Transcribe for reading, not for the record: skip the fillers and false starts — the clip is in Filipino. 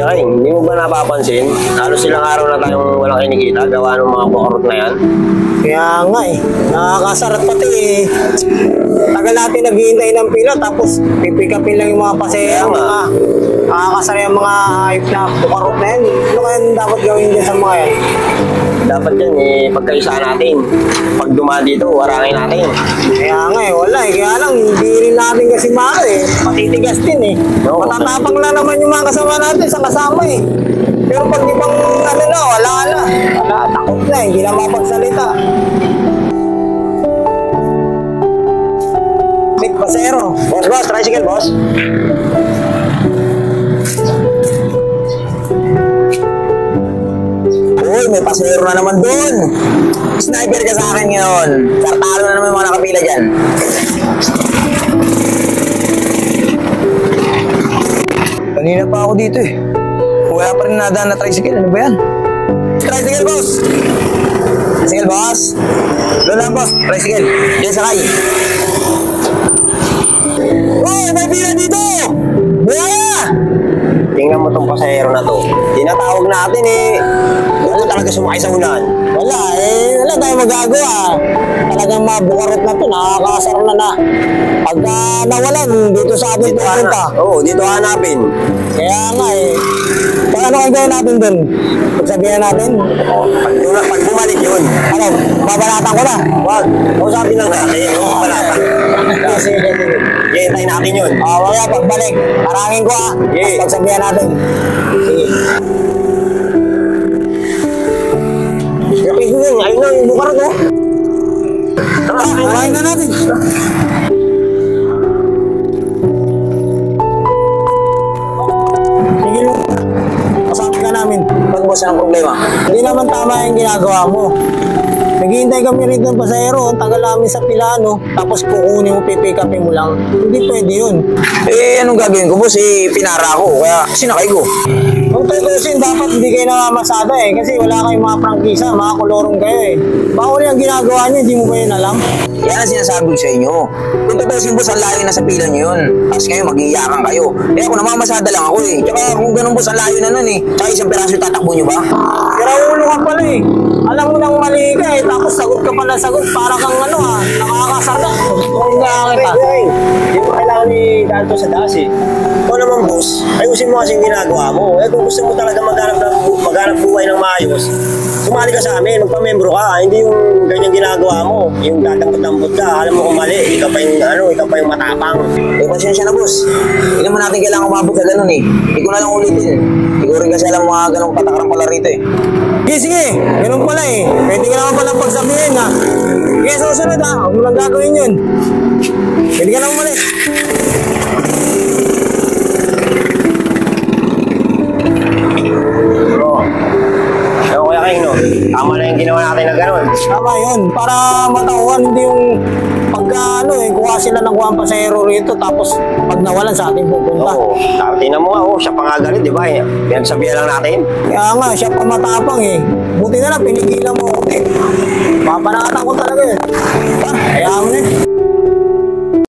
Kuya King, hindi mo ba napapansin? Halos ilang araw na tayong walang kinikita, gawa ng mga bukarot na yan. Kaya nga eh, nakakasarat pati eh. Tagal natin naghihintay ng pila, tapos pipikapin lang yung mga pasero. Nakakasara yung mga hayop na bukarot na yan. Ano kaya dapat gawin dyan sa mga yan? Dapat yan eh, pagkaisa natin. Pag dumaan dito, warangin natin. Kaya nga eh, wala eh. Kaya lang, hindi rin natin kasi maka eh. Matitigas din eh. Matatapang lang naman yung mga kasama natin sa kasama eh. Pero pag ibang ano na, wala na. Wala, takot na eh. Hindi na mapagsalita. Big pasero. Boss, tricycle boss. Uy, may pasero na naman dun. Sniper ka sa akin ngayon. Kartalo na naman yung mga nakapila dyan. Kanina pa ako dito eh. Wala pa rin nadaan na tricycle. Ano ba yan? Tricycle boss! Tricycle boss! Doon lang boss, tricycle. Diyan sakay. Uy, may pila dito! Buhaya! Tingnan mo tong pasahero na to. Tinatawag natin eh. Ano talaga sumakay sa ulan? Wala eh, wala tayong magagawa. Talagang mabukarot na to, nakakasar na. Pagka nawalan, dito sa atin pupunta. Oo, dito hanapin. Kaya nga eh. Ano ang gawin natin dun? Pagsabihan natin? Pag bumalik yun. Ano, babalatan ko na? Wag, kausapin lang natin. Yung babalatan. Sige. Hintay natin yun. Wala, pagbalik. Parangin ko ah. Sige. Pagsabihan natin. Sige. Sige, ayun na yung bukarot oh. Parangin na natin. Sige lang. Kasama ka namin. Pag boss, anong problema? Hindi naman tama yung ginagawa mo. Naghihintay kami rito ng pasahero, ang tagal namin sa pilano, tapos kukunin mo, pipick-upin mo lang. Hindi pwede yun. Eh, anong gagawin ko boss? Eh, pinara ako, kaya sinakay ko. Kung tutusin, dapat hindi kayo namamasada eh, kasi wala kayong mga prangkisa, mga kolorong kayo eh. Bawal yung ginagawa niyo, hindi mo ba yun alam? Yan ang sinasabi ko sa inyo. Kung tutusin boss, ang layo na sa pila nyo yun. Tapos kayo, mag-iiyakan kayo. Eh ako, namamasada lang ako eh. Tsaka kung ganun boss, ang layo na nun eh. Tsaka isang peraso tatakbo nyo ba? Sira ulo ka pala eh. Alam mo nang mali ka eh, tapos sagot ka pa na sagot, para kang ano ah, nakakasarga. Kung gagawin ka. Hindi mo kailangan ni Dalto sa daas eh. Ikaw naman boss, ayusin mo kasi yung ginagawa mo. Eh kung gusto mo talaga maghanap buhay ng maayos, sumali ka sa amin, magpamembro ka. Hindi yung ganyan ginagawa mo. Yung dadampot-dampot ka, alam mo kung mali. Ikaw pa yung matapang. Eh, pasensya na boss. Hindi naman natin kailangan umabot sa ganun eh. Hindi ko na lang ulitin. Hindi ko rin kasi alam mga ganong patakarang pala rito eh. Sige, ganun pala eh. Pwede ka naman palang pagsabihin ha. Sige, susunod ha. Huwag mo lang gagawin yun. Pwede ka naman umalis. Ewan Kuya King, no? Tama na yung ginawa natin na gano'n. Tama yun. Para matauhan, hindi yung pagka kuha sila ng kuha ang pasahero rito, tapos pag nawalan sa ating pupunta. Oo. Tingnan mo nga, siya pa nga galit, di ba? Pinagsabihan lang natin. Kaya nga, siya pa matapang eh. Buti na lang, pinigilan mo. Papanatan ko talaga eh. Kaya mo na eh.